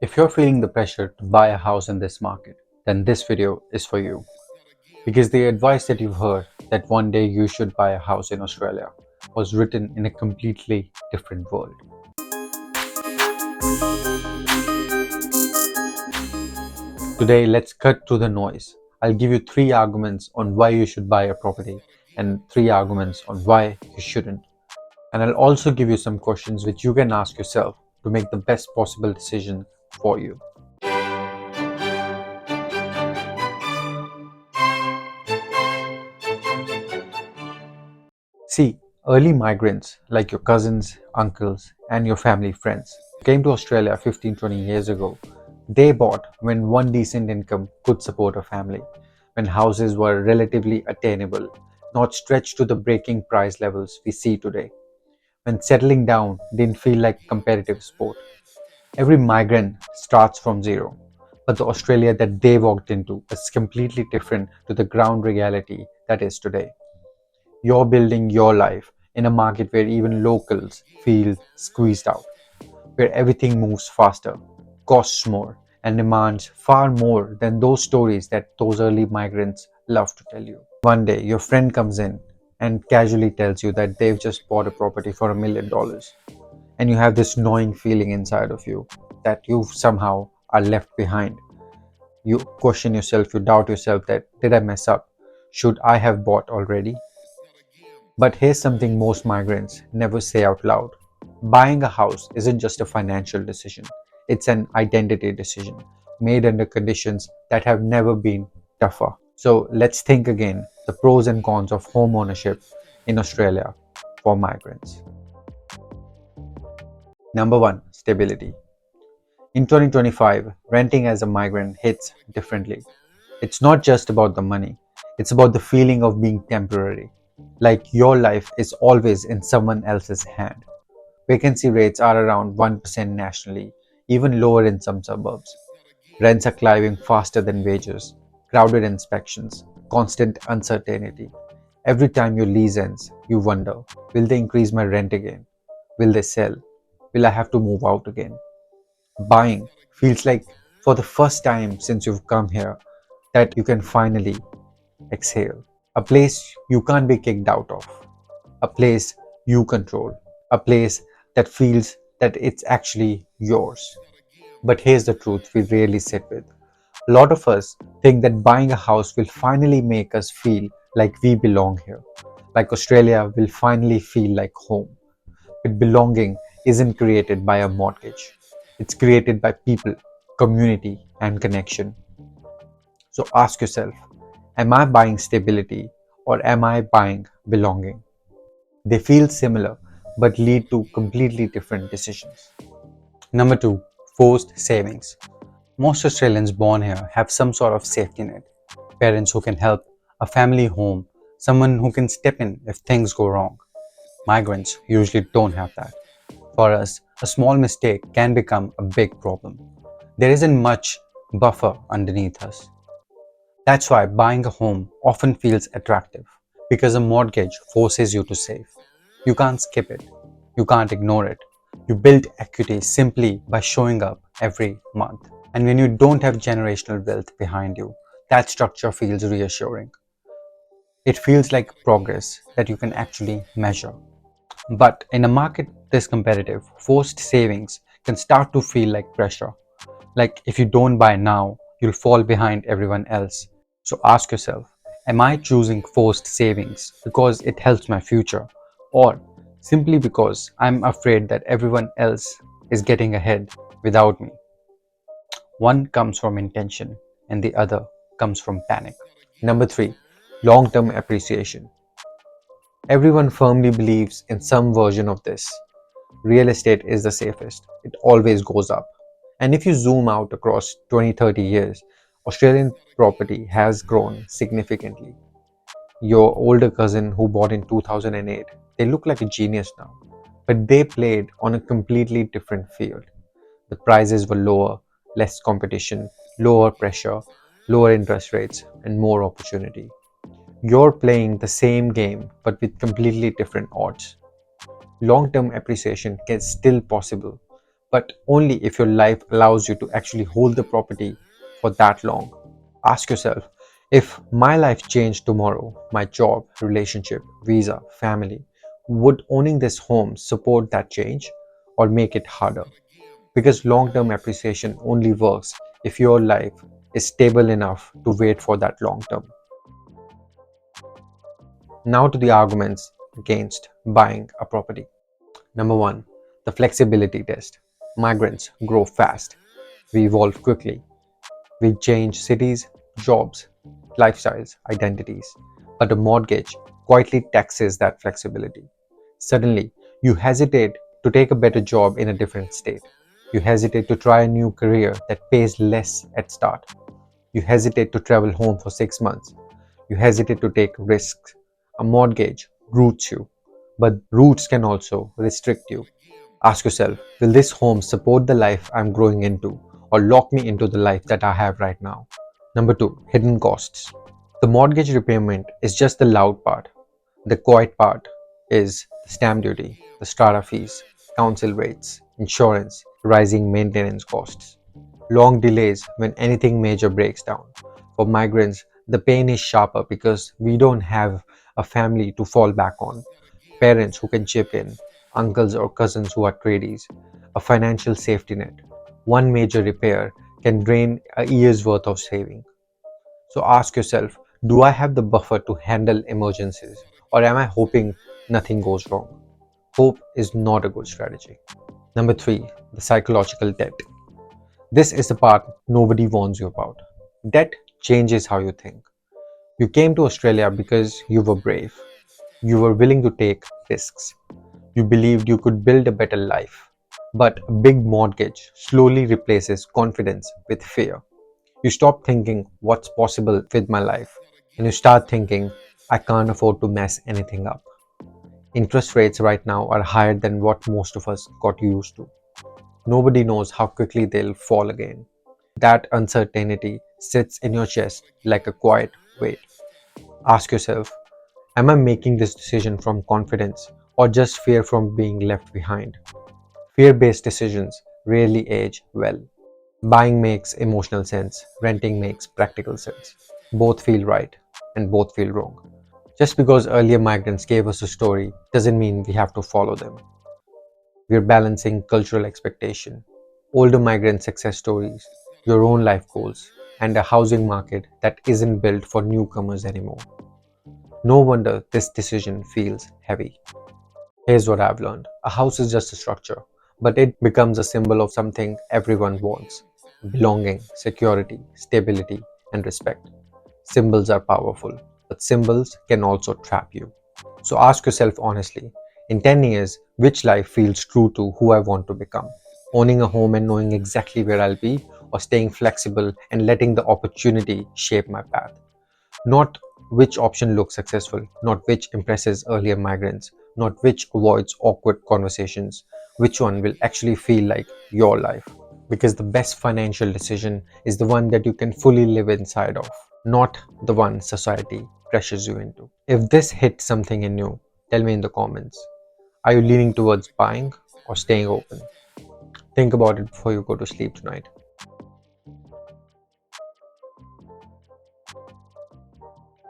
If you're feeling the pressure to buy a house in this market, then this video is for you. Because the advice that you've heard that one day you should buy a house in Australia was written in a completely different world. Today, let's cut through the noise. I'll give you 3 arguments on why you should buy a property and 3 arguments on why you shouldn't. And I'll also give you some questions which you can ask yourself to make the best possible decision for you. See, early migrants like your cousins, uncles, and your family friends came to Australia 15 20 years ago. They bought when one decent income could support a family, when houses were relatively attainable, not stretched to the breaking price levels we see today, when settling down didn't feel like a competitive sport. Every migrant starts from zero, but the Australia that they walked into is completely different to the ground reality that is today. You're building your life in a market where even locals feel squeezed out, where everything moves faster, costs more, and demands far more than those stories that those early migrants love to tell you. One day, your friend comes in and casually tells you that they've just bought a property for $1 million, and you have this gnawing feeling inside of you that you somehow are left behind. You question yourself, you doubt yourself that did I mess up? Should I have bought already? But here's something most migrants never say out loud. Buying a house isn't just a financial decision, it's an identity decision made under conditions that have never been tougher. So let's think again the pros and cons of home ownership in Australia for migrants. Number one, stability. In 2025, renting as a migrant hits differently. It's not just about the money, it's about the feeling of being temporary. Like your life is always in someone else's hand. Vacancy rates are around 1% nationally, even lower in some suburbs. Rents are climbing faster than wages, crowded inspections, constant uncertainty. Every time your lease ends, you wonder, will they increase my rent again? Will they sell? Will I have to move out again? Buying feels like for the first time since you've come here that you can finally exhale. A place you can't be kicked out of, a place you control, a place that feels that it's actually yours. But here's the truth we rarely sit with. A lot of us think that buying a house will finally make us feel like we belong here, like Australia will finally feel like home. But belonging isn't created by a mortgage, it's created by people, community, and connection. So ask yourself, am I buying stability or am I buying belonging? They feel similar but lead to completely different decisions. Number two, forced savings. Most Australians born here have some sort of safety net. Parents who can help, a family home, someone who can step in if things go wrong. Migrants usually don't have that. For us, a small mistake can become a big problem. There isn't much buffer underneath us. That's why buying a home often feels attractive, because a mortgage forces you to save. You can't skip it, you can't ignore it. You build equity simply by showing up every month. And when you don't have generational wealth behind you, that structure feels reassuring. It feels like progress that you can actually measure. But in a market this competitive, forced savings can start to feel like pressure. Like if you don't buy now, you'll fall behind everyone else. So ask yourself, am I choosing forced savings because it helps my future, or simply because I'm afraid that everyone else is getting ahead without me? One comes from intention and the other comes from panic. Number three, long term appreciation. Everyone firmly believes in some version of this. Real estate is the safest, it always goes up. And if you zoom out across 20, 30 years, Australian property has grown significantly. Your older cousin who bought in 2008, they look like a genius now, but they played on a completely different field. The prices were lower, less competition, lower pressure, lower interest rates, and more opportunity. You're playing the same game but with completely different odds. Long term appreciation is still possible, but only if your life allows you to actually hold the property for that long. Ask yourself, if my life changed tomorrow, my job, relationship, visa, family, would owning this home support that change or make it harder? Because long term appreciation only works if your life is stable enough to wait for that long term. Now to the arguments against buying a property. Number one, the flexibility test. Migrants grow fast. We evolve quickly. We change cities, jobs, lifestyles, identities. But a mortgage quietly taxes that flexibility. Suddenly, you hesitate to take a better job in a different state. You hesitate to try a new career that pays less at start. You hesitate to travel home for 6 months. You hesitate to take risks. A mortgage roots you, but roots can also restrict you. Ask yourself, will this home support the life I'm growing into or lock me into the life that I have right now? Number two, hidden costs. The mortgage repayment is just the loud part. The quiet part is the stamp duty, the strata fees, council rates, insurance, rising maintenance costs, long delays when anything major breaks down. For migrants, the pain is sharper because we don't have a family to fall back on, parents who can chip in, uncles or cousins who are tradies, a financial safety net. One major repair can drain a year's worth of saving. So ask yourself, do I have the buffer to handle emergencies or am I hoping nothing goes wrong? Hope is not a good strategy. Number three, the psychological debt. This is the part nobody warns you about. Debt changes how you think. You came to Australia because you were brave. You were willing to take risks. You believed you could build a better life. But a big mortgage slowly replaces confidence with fear. You stop thinking, what's possible with my life? And you start thinking, I can't afford to mess anything up. Interest rates right now are higher than what most of us got used to. Nobody knows how quickly they'll fall again. That uncertainty sits in your chest like a quiet weight. Ask yourself, am I making this decision from confidence or just fear from being left behind? Fear based decisions rarely age well. Buying makes emotional sense, renting makes practical sense. Both feel right and both feel wrong. Just because earlier migrants gave us a story doesn't mean we have to follow them. We're balancing cultural expectation, older migrant success stories, your own life goals, and a housing market that isn't built for newcomers anymore. No wonder this decision feels heavy. Here's what I've learned: a house is just a structure, but it becomes a symbol of something everyone wants: belonging, security, stability, and respect. Symbols are powerful, but symbols can also trap you. So ask yourself honestly, in 10 years, which life feels true to who I want to become? Owning a home and knowing exactly where I'll be, or staying flexible and letting the opportunity shape my path? Not which option looks successful, not which impresses earlier migrants, not which avoids awkward conversations, which one will actually feel like your life. Because the best financial decision is the one that you can fully live inside of, not the one society pressures you into. If this hit something in you, tell me in the comments. Are you leaning towards buying or staying open? Think about it before you go to sleep tonight.